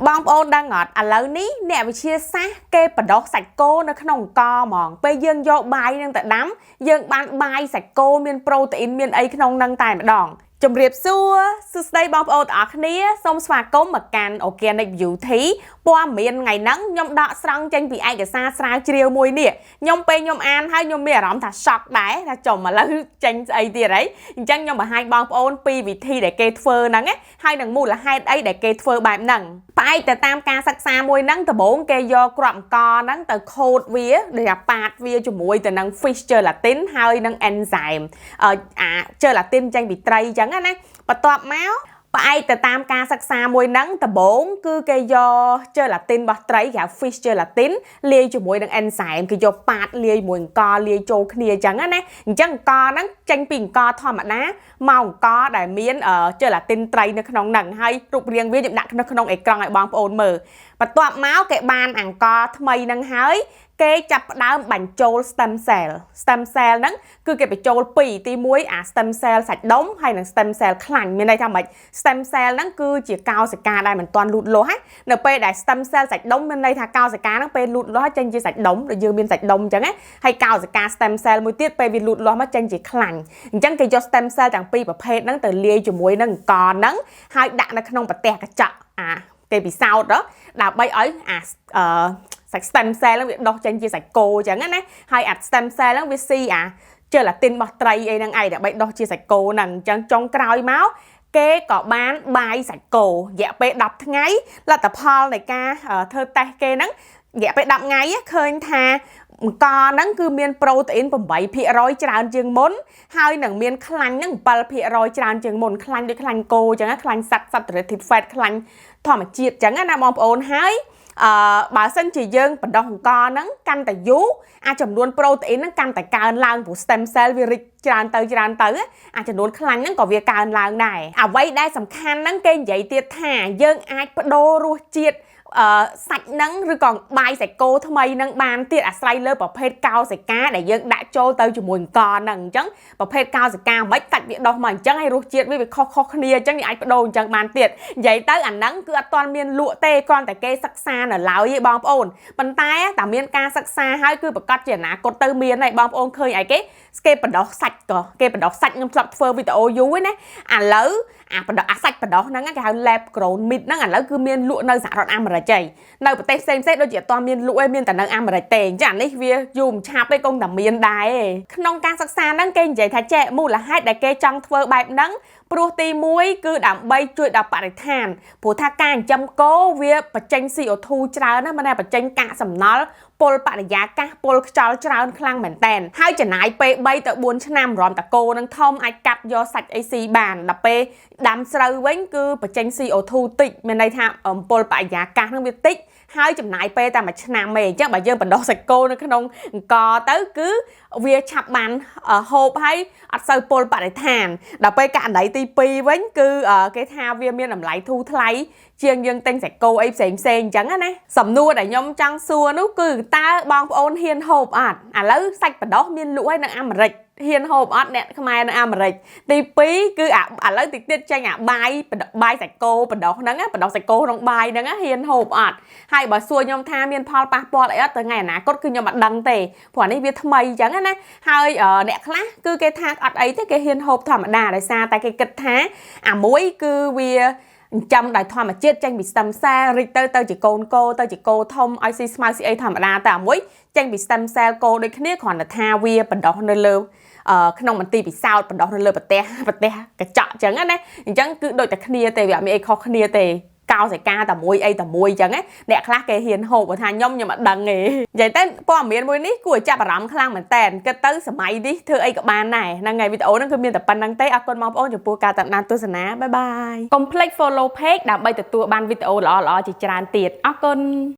បងប្អូនដឹងអត់ឥឡូវនេះអ្នកវិទ្យាសាស្ត្រគេបដោះសាច់គោនៅក្នុងអង្គហ្មងពេលយើងយកបាយនឹងទៅដាំយើងបានបាយសាច់គោមានប្រូតេអ៊ីនមានអីក្នុងនឹងតែម្ដងជំរាបសួរសួស្តីបងប្អូនទាំងអស់គ្នាសូមស្វាគមន៍មកកាន់ Organic Beauty ព័ត៌មានថ្ងៃហ្នឹងខ្ញុំដកស្រង់ចេញពីឯកសារស្រាវជ្រាវមួយនេះខ្ញុំពេលខ្ញុំអានហើយខ្ញុំមានអារម្មណ៍ថា shock ដែរថាចំឥឡូវចេញស្អីទៀតហីអញ្ចឹងខ្ញុំបង្ហាញបងប្អូនពីវិធីដែលគេធ្វើហ្នឹងហើយនឹងមូលហេតុអីដែលគេធ្វើបែបហ្នឹងផ្អែកទៅតាមការសិក្សាមួយហ្នឹងដំបូងគេយកគ្រាប់អង្គហ្នឹងទៅខូតវាដូចថាប៉ាតវាជាមួយទៅនឹង fish gelatin ហើយនឹង enzyme gelatin ចេញពីត្រីអញ្ចឹងណាបន្ទាប់មកផ្អែកទៅតាមការសិក្សាមួយហ្នឹងដំបូងគឺគេយក gelatin របស់ត្រីគេហៅ fish gelatin លាយជាមួយនឹង enzyme គេយកប៉ាតលាយមួយអង្ករលាយចូលគ្នាអញ្ចឹងណាអញ្ចឹងអង្ករហ្នឹងចេញពីអង្ករធម្មតាមកអង្ករដែលមាន gelatin ត្រីនៅក្នុងហ្នឹងហើយរូបរាងវាខ្ញុំដាក់នៅក្នុងអេក្រង់ឲ្យបងប្អូនមើលបន្ទាប់មកគេបានអង្ករថ្មីហ្នឹងហើយគេចាប់ផ្ដើមបញ្ចូល stem cell ហ្នឹងគឺគេបញ្ចូលពីរទី1អា stem cell សាច់ដុំហើយនិង stem cell ខ្លាញ់មានន័យថាម៉េច stem cell ហ្នឹងគឺជាកោសិកាដែលមិនទាន់លូតលាស់នៅពេលដែល stem cell សាច់ដុំមានន័យថាកោសិកាហ្នឹងពេលលូតលាស់ចេញជាសាច់ដុំដូចយើងមានសាច់ដុំអញ្ចឹងហើយកោសិកា stem cell មួយទៀតពេលវាលូតលាស់មកចេញជាខ្លាញ់អញ្ចឹងគេយក stem cell ទាំងពីរប្រភេទហ្នឹងទៅលាយជាមួយនឹងអង្ករហ្នឹងហើយដាក់នៅក្នុងប្រទេសកញ្ចក់គេពិសោធន៍ដើម្បីឲ្យសាច់ stem cell ហ្នឹងវាដុះចេញជាសាច់គោអញ្ចឹងណាហើយអា stem cell ហ្នឹងវាស៊ីgelatin របស់ត្រីអីហ្នឹងឯងដើម្បីដុះជាសាច់គោហ្នឹងអញ្ចឹងចុងក្រោយមកគេក៏បានបាយសាច់គោរយៈពេល10ថ្ងៃលទ្ធផលនៃការធ្វើតេស្តគេហ្នឹងរយៈពេល10ថ្ងៃឃើញថាអង្ករហ្នឹងគឺមានប្រូតេអ៊ីន 8% ច្រើនជាងមុនហើយនឹងមានខ្លាញ់ហ្នឹង 7% ច្រើនជាងមុនខ្លាញ់ដូចខ្លាញ់គោអញ្ចឹងខ្លាញ់សត្វ saturated fat ខ្លាញ់ធម្មជាតិអញ្ចឹងណាបងប្អូនហើយបើសិនជាយើងបណ្ដោះអង្ករហ្នឹងកាន់តែយូរចំនួនប្រូតេអ៊ីនហ្នឹងកាន់តែកើនឡើងព្រោះ stem cell វារីកច្រើនទៅចំនួនខ្លាញ់ហ្នឹងក៏វាកើនឡើងដែរអ្វីដែលសំខាន់ហ្នឹងគេនិយាយទៀតថាយើងអាចប្ដូររសជាតិសាច់ហ្នឹងឬក៏បាយសាច់គោថ្មីហ្នឹងបានទៀតអាស្រ័យលើប្រភេទកោសិកាដែលយើងដាក់ចូលទៅជាមួយអង្ករហ្នឹងអញ្ចឹងប្រភេទកោសិកាមិនសាច់វាដោះមកអញ្ចឹងហើយរសជាតិវាខុសគ្នាអញ្ចឹងយើងអាចប្ដូរអញ្ចឹងបានទៀតនិយាយទៅអាហ្នឹងគឺអត់ទាន់មានលក់ទេគ្រាន់តែគេសិក្សានៅឡើយទេបងប្អូនប៉ុន្តែតែមានការសិក្សាហើយគឺប្រកាសជាអនាគតទៅមានហើយបងប្អូនឃើញអីគេបដោះសាច់ក៏គេបដោះសាច់ខ្ញុំធ្លាប់ធ្វើវីដេអូយូរណាឥឡូវសាច់បដោះហ្នឹងគេហៅ lab grown meat ហ្នឹងឥឡូវគឺមានលក់នៅសហរដ្ឋអាមេរិកនៅប្រទេសផ្សេងដូចជាអត់ទាន់មានលក់ឯងមានតែនៅអាមេរិកទេអញ្ចឹងអានេះវាយូរមិនឆាប់ទេគង់តែមានដែរក្នុងការសិក្សាហ្នឹងគេនិយាយថាមូលហេតុដែលគេចង់ធ្វើបែបហ្នឹងព្រោះទី1គឺដើម្បីជួយដល់បរិស្ថានព្រោះថាការចិញ្ចឹមគោវាបញ្ចេញ CO2 ច្រើនណាស់មិនថាបញ្ចេញកាកសំណល់ពុលបរិយាកាសពុលខ្យល់ច្រើនខ្លាំងមែនតែនហើយចំណាយពេល3ទៅ4ឆ្នាំរំតគោនឹងធំអាចកាប់យកសាច់អីស៊ីបានដល់ពេលដាំស្រូវវិញគឺបញ្ចេញ CO2 តិចមានន័យថាពុលបរិយាកាសនឹងវាតិចហើយចំណាយពេលតែមួយឆ្នាំទេអញ្ចឹងបើយើងបណ្ដោះសាច់គោនៅក្នុងអង្ករទៅគឺវាឆាប់បានហូបហើយអត់សូវពុលបរិស្ថានដល់ពេលករណីទី2វិញគឺគេថាវាមានតម្លៃធូរថ្លៃជាងយើងទិញសាច់គោអីផ្សេងអញ្ចឹងណាសំណួរដែលខ្ញុំចង់សួរនោះគឺតើបងប្អូនហ៊ានហូបអត់ឥឡូវសាច់បដោះមានលក់ហើយនៅអាមេរិកហ៊ានហូបអត់អ្នកខ្មែរនៅអាមេរិកទី2គឺឥឡូវតិចទៀតចេញបាយសាច់គោបដោះហ្នឹងបដោះសាច់គោក្នុងបាយហ្នឹងហ៊ានហូបអត់ហើយបើសួរខ្ញុំថាមានផលប៉ះពាល់អីអត់ទៅថ្ងៃអនាគតគឺខ្ញុំអត់ដឹងទេព្រោះនេះវាថ្មីអញ្ចឹងណាហើយអ្នកខ្លះគឺគេថាអត់អីទេគេហ៊ានហូបធម្មតាដោយសារតែគេគិតថាអាមួយគឺវាចិញ្ចឹមដោយធម្មជាតិចេញពី stem cell រីកទៅជាកូនគោទៅជាគោធំឲ្យស៊ីស្មៅស៊ីអីធម្មតាតែអាមួយចេញពី stem cell គោដូចគ្នាគ្រាន់តែថាវាបណ្ដោះនៅលើក្នុងមន្ទីរពិសោធន៍បណ្ដោះនៅលើប្រទេសកញ្ចក់អញ្ចឹងណាអញ្ចឹងគឺដូចតែគ្នាទេវាអត់មានអីខុសគ្នាទេកោសិកាតែមួយអីតែមួយអញ្ចឹងអ្នកខ្លះគេហ៊ានហូបថាខ្ញុំអត់ដឹងទេនិយាយទៅព័ត៌មានមួយនេះគួរចាប់អារម្មណ៍ខ្លាំងមែនតើគិតទៅសម័យនេះធ្វើអីក៏បានដែរហ្នឹងហើយវីដេអូហ្នឹងគឺមានតែប៉ុណ្្នឹងទេអរគុណបងប្អូនចំពោះការតាមដានទស្សនាបាយបាយកុំភ្លេច follow page ដើម្បីទទួលបានវីដេអូល្អៗជាច្រើនទៀតអរគុណ